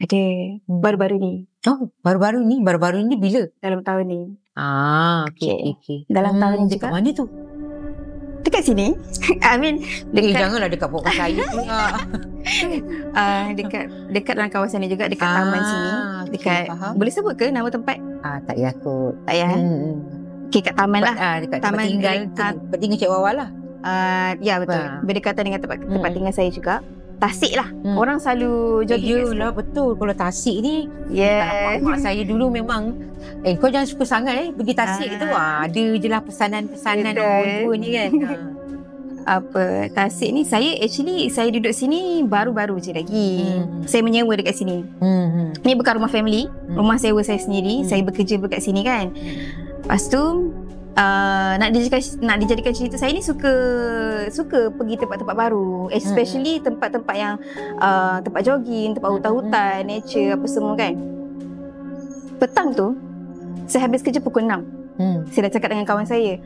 Ada. Baru-baru ni. Oh, baru-baru ni bila? Dalam tahun ni. Okay. Dalam tahun ni dekat juga. mana tu? Dekat sini. I mean, Janganlah dekat podcast saya pula. dekat dalam kawasan ni juga, dekat taman sini. Dekat, faham. boleh sebut ke nama tempat? Tak payah kot. Tak payah. Okay, kat taman lah. Dekat tempat tinggal. Tempat tinggal Cik Wawa lah. Ya, betul. Berdekatan dengan tempat tinggal saya juga. Tasik lah. Orang selalu jogging. Yelah, betul. Kalau Tasik ni, mak saya dulu memang, kau jangan suka sangat pergi Tasik tu. Ada je lah pesanan-pesanan orang tua ni kan. Tasik ni, saya duduk sini baru-baru je lagi. Saya menyewa dekat sini. Ni bukan rumah family. Rumah sewa saya sendiri. Saya bekerja dekat sini kan. Lepas tu, nak dijadikan cerita saya ni suka pergi tempat-tempat baru, especially tempat-tempat yang tempat jogging, tempat hutan-hutan, nature apa semua kan. Petang tu saya habis kerja pukul 6. Saya dah cakap dengan kawan saya,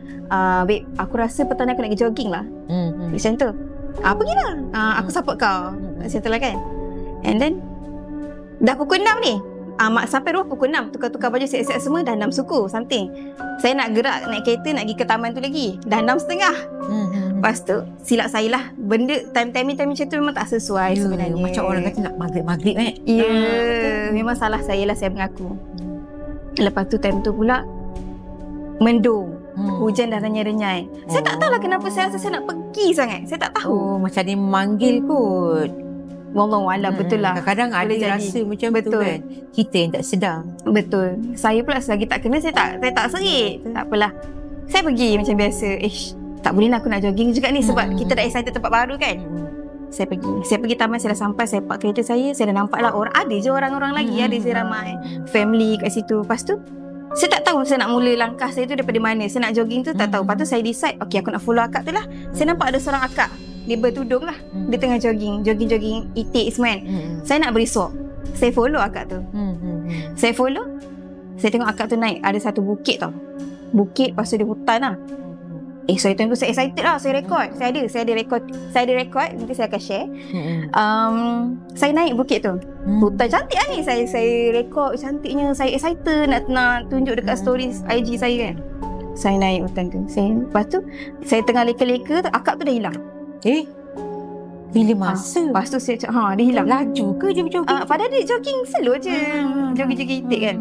babe, aku rasa petang ni aku nak pergi jogging lah. Macam tu. Pergilah. Aku support kau. Macam tu lah kan. And then dah pukul 6 ni, mak sampai rumah pukul 6, tukar-tukar baju, siap-siap semua, dah 6 suku something. Saya nak gerak naik kereta nak pergi ke taman tu lagi, dah 6.30. Lepas tu silap saya lah, benda time macam tu memang tak sesuai sebenarnya. Macam orang kata nak maghrib memang salah saya lah, saya mengaku. Lepas tu time tu pula mendung, hujan dah renyai-renyai. Saya tak tahulah kenapa saya rasa saya nak pergi sangat. Saya tak tahu. Macam dia memanggil kot. Wallahualam, betul lah. Kadang-kadang ada rasa macam betul. Tu kan. Kita yang tak sedar. Betul. Saya pula selagi tak kena, saya tak serik. Tak apalah. Saya pergi macam biasa. Tak boleh lah aku nak jogging juga ni sebab kita dah excited tempat baru kan. Saya pergi taman, saya dah sampai, saya park kereta saya dah nampak lah ada je orang-orang lagi, ada je ramai family kat situ. Lepas tu saya tak tahu saya nak mula langkah saya tu daripada mana. Saya nak jogging tu tak tahu. Lepas tu saya decide, okay, aku nak follow akak tu lah. Saya nampak ada seorang akak, dia bertudung lah. Dia tengah jogging itik semua kan. Saya nak beri swap. Saya follow akak tu. Saya follow. Saya tengok akak tu naik, ada satu bukit tau. Bukit, lepas tu dia hutan lah. Saya time tu saya excited lah. Saya record. Saya ada record. Nanti saya akan share. Saya naik bukit tu. Hutan cantik lah ni. Saya record cantiknya. Saya excited nak tunjuk dekat stories IG saya kan. Saya naik hutan tu. Lepas tu saya tengah leka-leka tu, akak tu dah hilang. Bila masa? Lepas tu saya cakap, dia hilang. Laju ke dia jogging? Padahal dia jogging slow je. Jogging itik kan.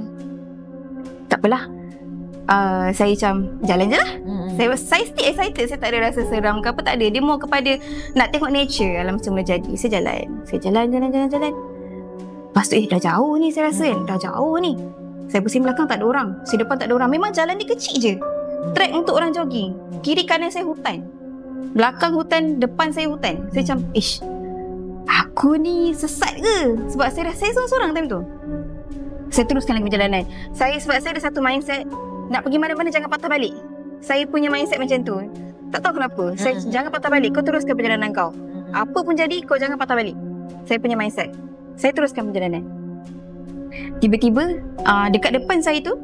Tak apalah. Saya macam jalan je lah. Saya still excited. Saya tak ada rasa seram ke apa, tak ada. Dia more kepada nak tengok nature alam semula jadi. Saya jalan. Lepas tu dah jauh ni saya rasa kan. Dah jauh ni. Saya pusing belakang tak ada orang. Saya depan tak ada orang. Memang jalan dia kecil je. Track untuk orang jogging. Kiri kanan saya hutan. Belakang hutan, depan saya hutan. Saya macam, aku ni sesat ke? Sebab saya seorang-seorang time tu. Saya teruskan lagi perjalanan. Sebab saya ada satu mindset, nak pergi mana-mana jangan patah balik. Saya punya mindset macam tu. Tak tahu kenapa. Saya jangan patah balik, kau teruskan perjalanan kau. Apa pun jadi, kau jangan patah balik. Saya punya mindset. Saya teruskan perjalanan. Tiba-tiba, dekat depan saya tu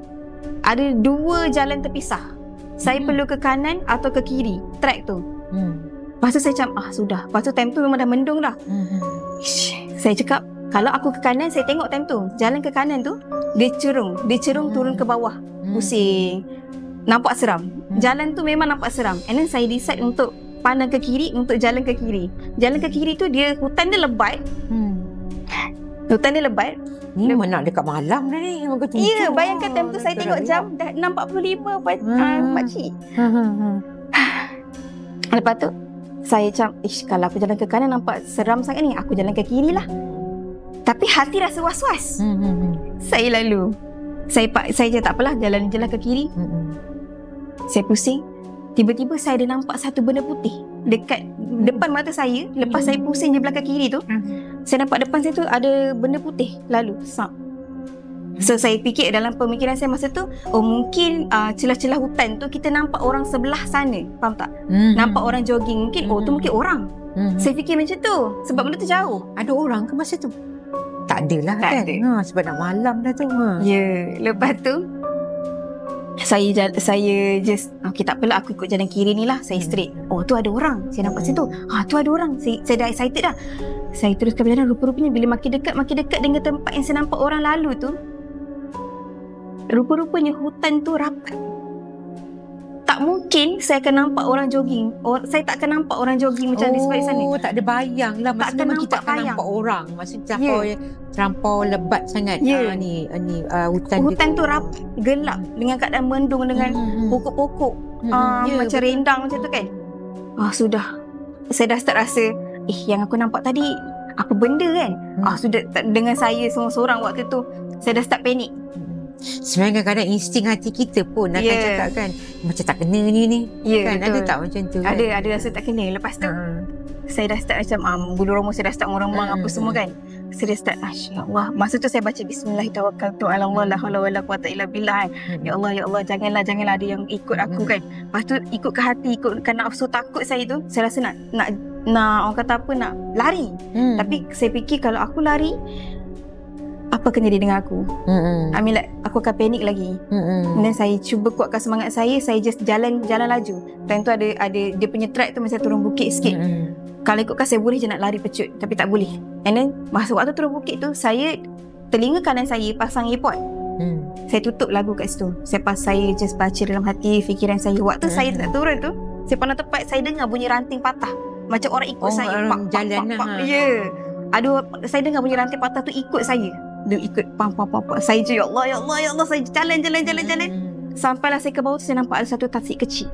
ada dua jalan terpisah. Saya perlu ke kanan atau ke kiri track tu. Lepas tu saya macam, sudah. Lepas tu time tu memang dah mendung dah. Saya cakap, kalau aku ke kanan, saya tengok time tu jalan ke kanan tu, dia cerung turun ke bawah. Pusing. Nampak seram. Jalan tu memang nampak seram. And then saya decide untuk pandang ke kiri, untuk jalan ke kiri. Jalan ke kiri tu, hutan dia lebat. Hutan dia lebat. Ni nak dekat malam dah ni. Ya, bayangkan time tu saya tengok jam dah 6.45 pakcik. Lepas tu saya macam, kalau aku jalan ke kanan nampak seram sangat ni, aku jalan ke kiri lah. Tapi hati rasa was-was. Saya lalu. Saya je tak apalah, jalan je lah ke kiri. Saya pusing. Tiba-tiba saya ada nampak satu benda putih dekat depan mata saya. Lepas saya pusing je belakang kiri tu, saya nampak depan saya tu ada benda putih lalu. So saya fikir dalam pemikiran saya masa tu, mungkin celah-celah hutan tu kita nampak orang sebelah sana. Faham tak? Nampak orang jogging. Mungkin tu mungkin orang. Saya fikir macam tu. Sebab benda tu jauh. Ada orang ke masa tu? Tak adalah kan? Sebab nak malam dah tu. Ya. Lepas tu saya just okay, tak apalah, aku ikut jalan kiri ni lah. Saya straight. Tu ada orang. Saya nampak situ. Tu ada orang. Saya dah excited dah. Saya teruskan perjalanan. Rupa-rupanya bila makin dekat dengan tempat yang saya nampak orang lalu tu, rupa-rupanya hutan tu rapat. Tak mungkin saya akan nampak orang jogging. Saya tak akan nampak orang jogging macam di sebalik sana. Oh, tak ada bayang lah. Maksudnya memang kita akan nampak orang. Maksudnya terlampau lebat sangat. Hutan tu rapat, gelap, dengan keadaan mendung, dengan pokok-pokok macam rendang macam tu kan. Sudah. Saya dah start rasa, yang aku nampak tadi apa benda kan? Sudah dengan saya seorang-seorang waktu tu, saya dah start panik. Sebenarnya kadang-kadang insting hati kita pun akan cakap kan, macam tak kena ni kan, betul. Ada tak macam tu kan? Ada rasa tak kena. Lepas tu saya dah start macam bulu roma saya dah start meremang apa semua kan. Saya dah start Allah. Masa tu saya baca Bismillahirrahmanirrahim, la haula wala quwwata illa billah. Ya Allah janganlah ada yang ikut aku kan. Lepas tu ikutkan hati, ikutkan nafsu takut saya tu, saya rasa nak orang kata apa, nak lari. Tapi saya fikir kalau aku lari, apa akan jadi dengan aku? Aku akan panik lagi. Dan saya cuba kuatkan semangat saya just jalan laju. Dan tu ada dia punya track tu masa turun bukit sikit. Kalau ikutkan saya boleh je nak lari pecut, tapi tak boleh. And then masa waktu turun bukit tu, saya telinga kanan saya pasang earpod. Saya tutup lagu kat situ. Saya just baca dalam hati fikiran saya. Waktu saya nak turun tu, saya pandang tepat, saya dengar bunyi ranting patah. Macam orang ikut saya. Jalan lah. Saya dengar bunyi ranting patah tu ikut saya. Dia ikut pam. Saya je ya Allah saya jalan. Sampailah saya ke bawah tu, saya nampak ada satu tasik kecil.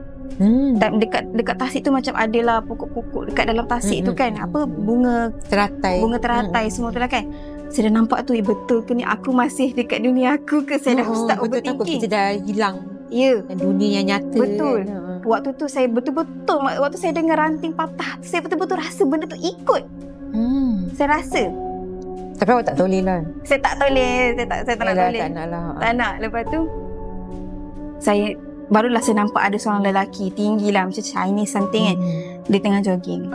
Dan dekat tasik tu macam adalah pokok-pokok dekat dalam tasik tu kan. Apa bunga teratai semua tu lah kan. Saya dah nampak tu, betul ke ni aku masih dekat dunia aku ke? Saya dah start overthinking. Betul, kita dah hilang. Dunia yang nyata. Betul. Waktu tu saya betul-betul, waktu saya dengar ranting patah, saya betul-betul rasa benda tu ikut. Saya rasa. Tapi awak tak toleh lah. Saya tak toleh. Saya tak nak toleh. Tak nak. Lepas tu barulah saya nampak ada seorang lelaki tinggi lah, macam Chinese something kan. Dia tengah jogging.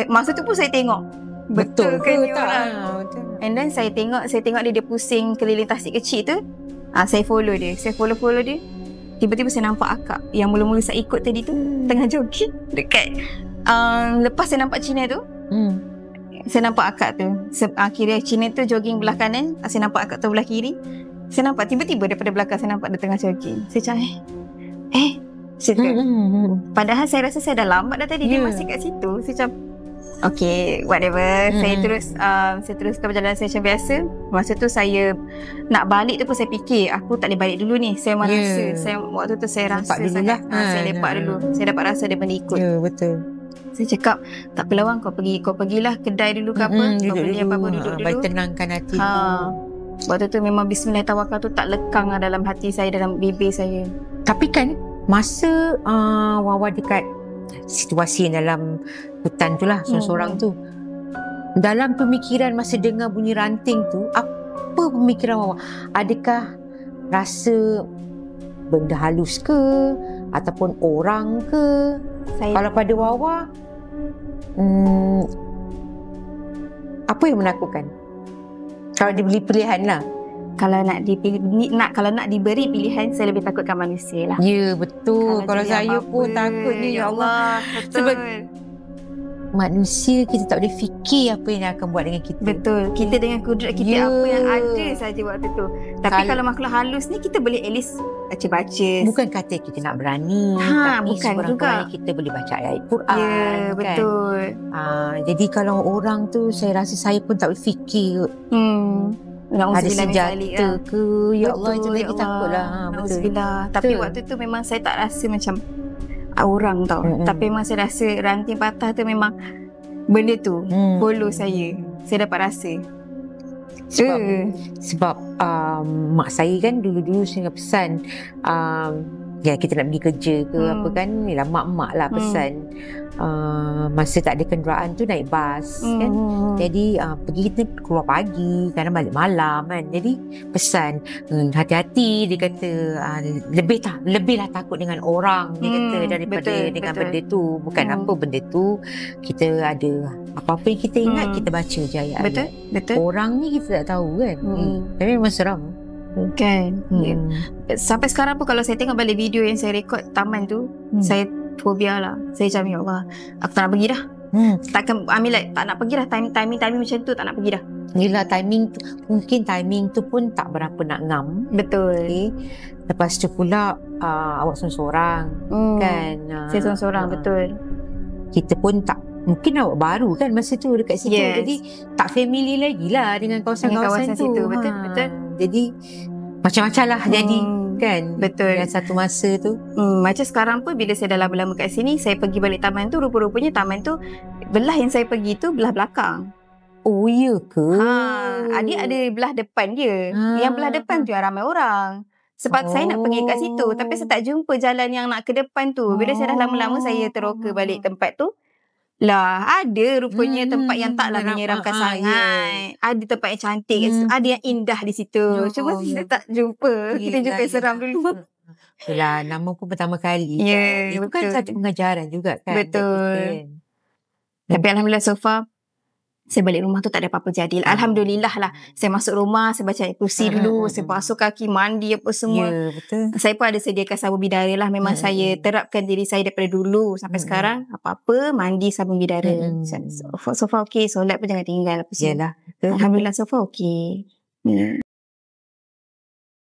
Masa tu pun saya tengok, betul ke ni orang? And then saya tengok dia pusing keliling tasik kecil tu. Saya follow dia. Saya follow dia. Tiba-tiba saya nampak akak yang mula-mula saya ikut tadi tu tengah jogging dekat lepas saya nampak Cina tu. Saya nampak akak tu. Kira Cina tu jogging belah kanan, saya nampak akak tu belah kiri. Saya nampak tiba-tiba daripada belakang saya nampak dia tengah jogging. Saya macam padahal saya rasa saya dah lambat dah tadi. Dia masih kat situ. Saya macam okay, whatever. Saya teruskan perjalanan saya macam biasa. Masa tu saya nak balik tu pun saya fikir, aku tak boleh balik dulu ni. Saya memang rasa waktu tu saya rasa sangat saya lepak dulu. Saya dapat rasa dia benda ikut. Betul. Saya cakap, tak apa Wang, kau pergilah kedai dulu ke apa. Kau beli apa-apa, duduk dulu. Bagi tenangkan hati dulu. Waktu tu memang Bismillahirrahmanirrahim tu tak lekang dalam hati saya, dalam bibir saya. Tapi kan masa Wawa dekat situasi dalam hutan tu lah, seorang-seorang tu, dalam pemikiran masa dengar bunyi ranting tu, apa pemikiran Wawa? Adakah rasa benda halus ke, ataupun orang ke? Kalau pada Wawa, apa yang menakutkan? Kalau diberi pilihan lah. Kalau nak diberi pilihan, saya lebih takutkan manusia lah. Ya, betul. Kalau saya pun takutnya, ya Allah. Betul. Sebab manusia, kita tak boleh fikir apa yang akan buat dengan kita. Betul. Kita dengan kudrat kita, apa yang ada saja waktu tu. Tapi kalau makhluk halus ni, kita boleh at least baca-baca. Bukan kata kita nak berani, tapi sekurang-kurangnya kita boleh baca ayat Quran. Ya, kan? Betul. Jadi kalau orang tu, saya rasa saya pun tak boleh fikir. Ada senjata ke, ya Allah, itu lagi takut lah. Betul. Tapi waktu tu memang saya tak rasa macam orang tau. Tapi memang saya rasa ranting patah tu memang benda tu follow saya. Saya dapat rasa. Sebab mak saya kan dulu-dulu saya pesan, kita nak pergi kerja ke apa kan, yalah mak-mak lah pesan, masa tak ada kenderaan tu naik bas kan. Jadi pergi, kita keluar pagi, kadang balik malam kan. Jadi pesan, hati-hati, dia kata, lebihlah takut dengan orang, dia kata, daripada dengan benda tu. Bukan apa benda tu, kita ada apa-apa yang kita ingat, kita baca je ayat-ayat. Betul. Orang ni kita tak tahu kan. Tapi memang seram kan. Sampai sekarang pun kalau saya tengok balik video yang saya rekod taman tu, saya fobia lah. Saya macam, ya Allah, aku tak nak pergi dah. Takkan tak nak pergi dah. Timing macam tu tak nak pergi dah. Yelah, mungkin timing tu pun tak berapa nak ngam. Betul. Okay. Lepas tu pula awak seorang-seorang kan. Saya seorang-seorang, betul. Kita pun tak, mungkin awak baru kan masa tu dekat situ. Yes. Jadi tak family lagi lah dengan kawasan-kawasan tu. Situ. Betul. Jadi macam-macam lah jadi kan. Betul. Dengan satu masa tu. Macam sekarang pun bila saya dah lama-lama kat sini, saya pergi balik taman tu, rupa-rupanya taman tu, belah yang saya pergi tu belah belakang. Oh, ya ke? Adik ada belah depan dia. Yang belah depan tu yang ramai orang. Sebab saya nak pergi kat situ, tapi saya tak jumpa jalan yang nak ke depan tu. Bila saya dah lama-lama saya teroka balik tempat tu, lah ada rupanya tempat yang taklah menyeramkan sangat. Ada tempat yang cantik, ada yang indah di situ. Cuma kita tak jumpa. Kita jumpa yang seram dulu. Itulah, nama pun pertama kali. Itu betul. kan satu pengajaran juga kan. Betul. Tapi alhamdulillah so far, saya balik rumah tu tak ada apa-apa jadi. Alhamdulillah lah. Saya masuk rumah, saya baca ayat kursi dulu, saya basuh kaki, mandi apa semua. Ya, betul. Saya pun ada sediakan sabun bidara lah. Memang saya terapkan diri saya daripada dulu sampai sekarang. Apa-apa, mandi sabun bidara. So far okay. Solat pun jangan tinggal apa semua. Yalah. Alhamdulillah so far okay.